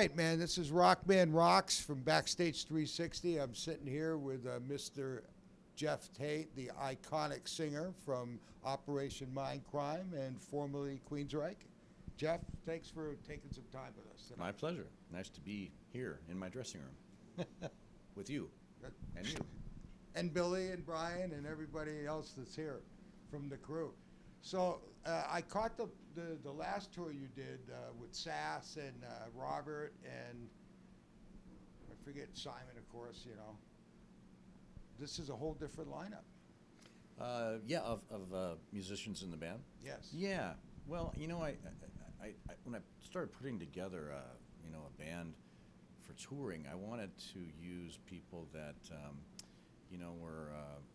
right, man. This is Rockman Rocks from BackStage360. I'm sitting here with Mr. Geoff Tate, the iconic singer from Operation Mindcrime and formerly Queensryche. Geoff, thanks for taking some time with us tonight. My pleasure. Nice to be here in my dressing room with you and you. And Billy and Brian and everybody else that's here from the crew. So I caught the last tour you did with Sass and Robert and I forget Simon, of course. You know, this is a whole different lineup. Yeah, of musicians in the band. Yes. Yeah. Well, you know, I when I started putting together a band for touring, I wanted to use people that were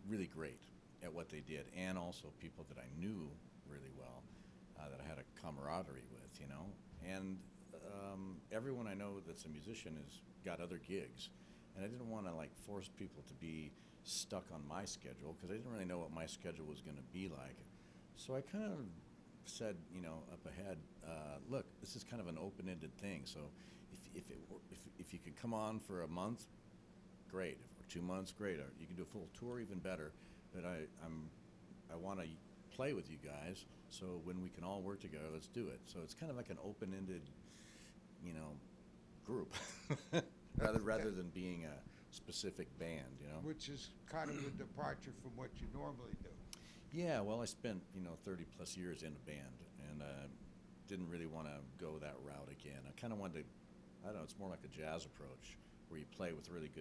really great at what they did, and also people that I knew really well, that I had a camaraderie with, and everyone I know that's a musician has got other gigs, and I didn't want to force people to be stuck on my schedule because I didn't really know what my schedule was going to be like. So I kind of said, up ahead, look, this is kind of an open-ended thing. So if you could come on for a month, great. For 2 months, great. Or you can do a full tour, even better. But I want to play with you guys. So when we can all work together, let's do it. So it's kind of like an open-ended, group, rather than being a specific band, Which is kind of a departure from what you normally do. Yeah, well, I spent 30 plus years in a band, and didn't really want to go that route again. I kind of wanted to, I don't know, it's more like a jazz approach where you play with really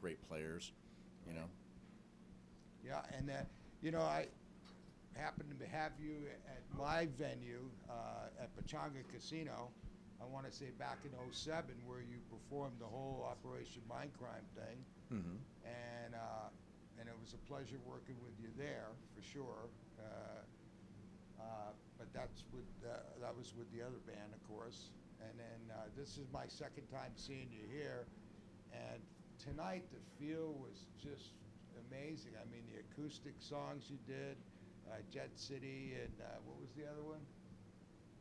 great players, Yeah, and I happened to have you at my venue at Pechanga Casino. I want to say back in '07, where you performed the whole Operation Mindcrime thing, Mm-hmm. and it was a pleasure working with you there for sure. But that was with the other band, of course. And then this is my second time seeing you here, and tonight the feel was just amazing. I mean, the acoustic songs you did, Jet City, and what was the other one?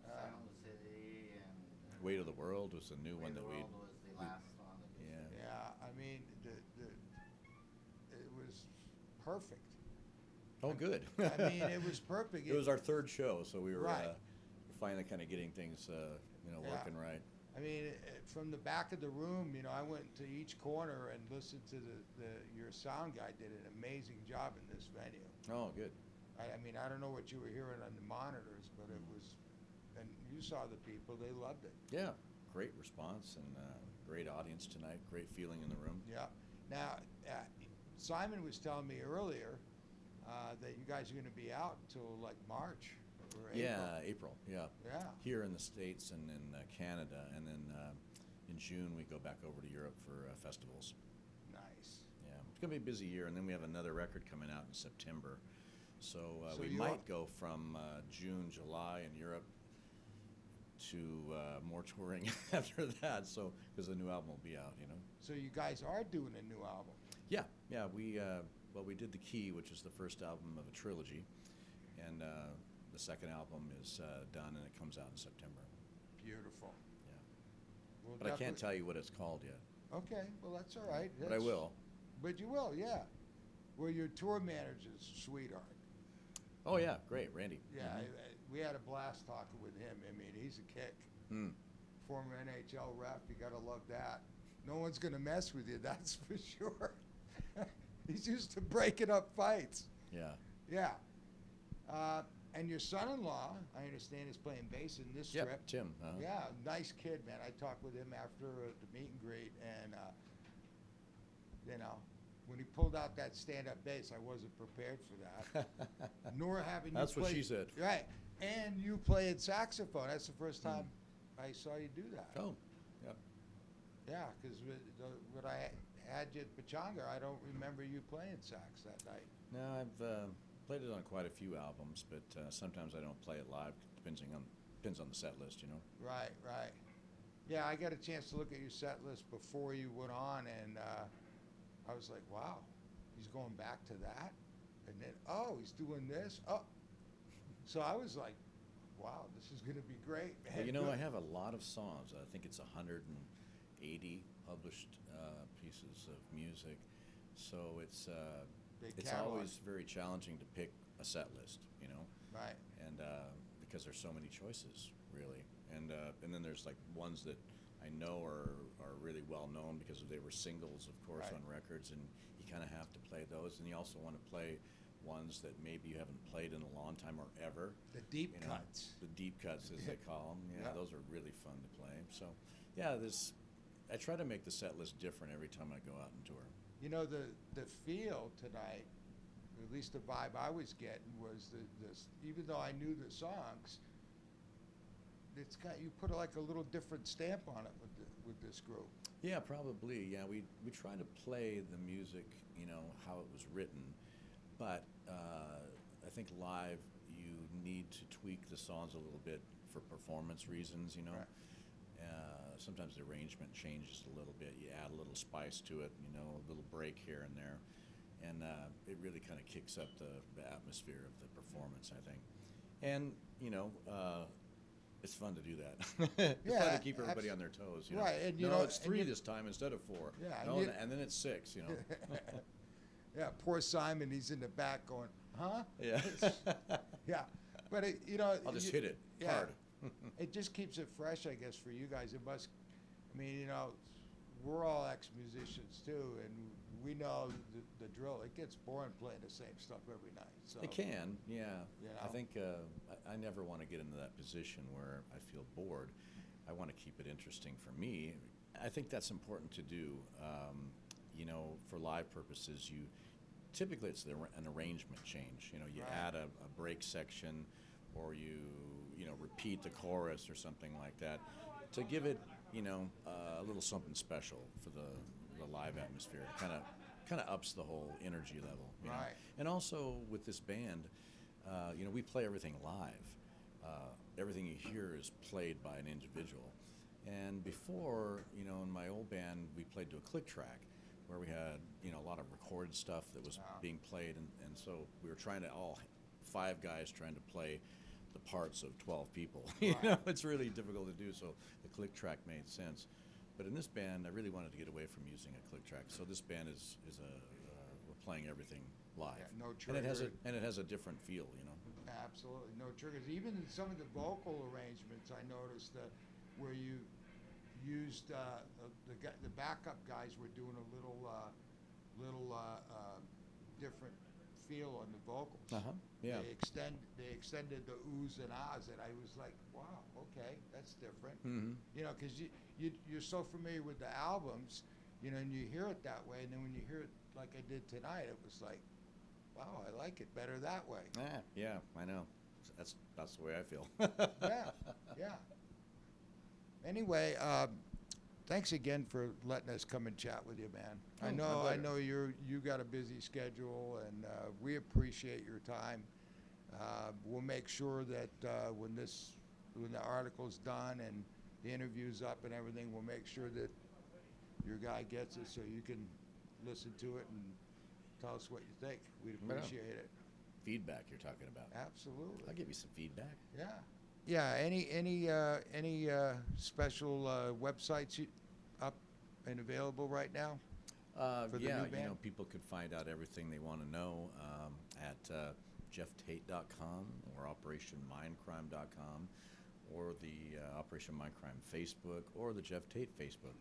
Sound City and Weight of the World was the new Way one the that we. World was the last one that we did. Yeah, I mean, it was perfect. Oh, good. I mean, it was perfect. It was our third show, so we were Right. finally kind of getting things, working right. I mean, from the back of the room, I went to each corner and listened to your sound guy did an amazing job in this venue. Oh, good. I mean, I don't know what you were hearing on the monitors, but it was, and you saw the people, they loved it. Yeah, great response and great audience tonight. Great feeling in the room. Yeah. Now, Simon was telling me earlier that you guys are going to be out until like March or April. Yeah, April. Yeah. Yeah. Here in the States and in Canada, and then in June we go back over to Europe for festivals. Nice. Yeah, it's gonna be a busy year, and then we have another record coming out in September. So, So we you might go from June, July in Europe to more touring after that. So because the new album will be out, So you guys are doing a new album. Yeah, yeah. We did The Key, which is the first album of a trilogy, and the second album is done, and it comes out in September. Beautiful. Yeah. Well, But I can't tell you what it's called yet. Okay, well that's all right. But I will. But you will, yeah. Well, your tour manager's a sweetheart. Oh yeah, great, Randy. Yeah, we had a blast talking with him. I mean, he's a kick. Mm. Former NHL ref, you gotta love that. No one's gonna mess with you, that's for sure. He's used to breaking up fights. Yeah. Yeah. And your son-in-law, I understand, is playing bass in this Yep, trip. Tim. Yeah, nice kid, man. I talked with him after the meet and greet, and when he pulled out that stand-up bass, I wasn't prepared for that. Nor having you That's play. what she said. Right, and you played saxophone. That's the first time I saw you do that. Oh, yeah. Yeah, because when I had you at Pechanga, I don't remember you playing sax that night. No, I've played it on quite a few albums, but sometimes I don't play it live. Depends on the set list, Right, right. Yeah, I got a chance to look at your set list before you went on, and I was like, wow, he's going back to that? And then, oh, he's doing this? Oh. So I was like Wow, this is going to be great, man. Well, you know, Good. I have a lot of songs. I think it's 180 published pieces of music. So Big it's catalog. always very challenging to pick a set list, you know, Right. and because there's so many choices, really, and then there's like ones that I know are really well known because they were singles, of course, Right. on records, and you kind of have to play those, and you also want to play ones that maybe you haven't played in a long time or ever. The deep you know, cuts. the deep cuts, as they call them. Yeah, Yeah. those are really fun to play. So, yeah, I try to make the set list different every time I go out and tour. You know, the feel tonight, at least the vibe I was getting was this. Even though I knew the songs, it's got you put like a little different stamp on it with this group. Yeah, probably. Yeah, we try to play the music, you know, how it was written, but I think live you need to tweak the songs a little bit for performance reasons, you know. Right. Sometimes the arrangement changes a little bit. You add a little spice to it, you know, a little break here and there, and it really kind of kicks up the atmosphere of the performance, I think. And you know, it's fun to do that. It's fun Yeah, to keep everybody on their toes. You know? Right, and you no, know, it's and 3 you- this time instead of 4. Yeah, and no, you- and then it's 6. You know. Yeah, poor Simon, he's in the back going, huh? Yeah. Yeah, but you know, I'll just hit it yeah. hard. It just keeps it fresh, I guess, for you guys. It must. I mean, you know, we're all ex-musicians too, and we know the drill. It gets boring playing the same stuff every night. So It can, yeah. You I know? think I never want to get into that position where I feel bored. I want to keep it interesting for me. I think that's important to do. You know, for live purposes, typically it's an arrangement change. You know, you Right. add a break section, or you know repeat the chorus or something like that to give it, you know, a little something special for the live atmosphere. Kind of ups the whole energy level. You know? Right. And also with this band, you know, we play everything live. Everything you hear is played by an individual. And before, you know, in my old band, we played to a click track where we had, you know, a lot of recorded stuff that was being played. And so we were trying to, all 5 guys trying to play the parts of 12 people. You Right. know, it's really difficult to do, so the click track made sense. But in this band, I really wanted to get away from using a click track. So this band is we're playing everything live. Yeah, no and trigger. it has a different feel, you know. Absolutely, no triggers. Even in some of the vocal arrangements, I noticed that where you used the backup guys were doing a little different feel on the vocals. Yeah. They extended the oohs and ahs, and I was like, wow, okay, that's different. Mm-hmm. You know, because you're so familiar with the albums, you know, and you hear it that way, and then when you hear it like I did tonight, it was like, wow, I like it better that way. Yeah, I know. That's the way I feel. Yeah. Anyway, thanks again for letting us come and chat with you, man. Oh, my I pleasure. know you got a busy schedule, and we appreciate your time. We'll make sure that when the article's done and the interview's up and everything, we'll make sure that your guy gets it so you can listen to it and tell us what you think. We'd Right on. appreciate it. Feedback you're talking about. Absolutely. I'll give you some feedback. Yeah. Yeah. Any special websites up and available right now? For the Yeah, new you band? know, people could find out everything they want to know at geofftate.com or operationmindcrime.com or the Operation Mindcrime Facebook or the Geoff Tate Facebook.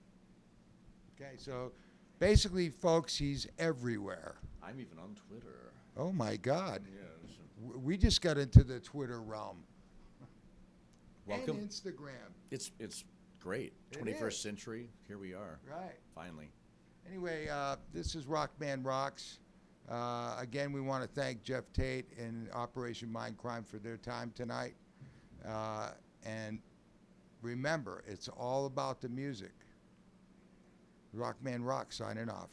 Okay. So basically, folks, he's everywhere. I'm even on Twitter. Oh my God. Yeah. Listen. We just got into the Twitter realm. Welcome. And Instagram. It's great. It 21st is. century. Here we are. Right. Finally. Anyway, this is Rockman Rocks. Again, we want to thank Geoff Tate and Operation Mindcrime for their time tonight. And remember, it's all about the music. Rockman Rocks signing off.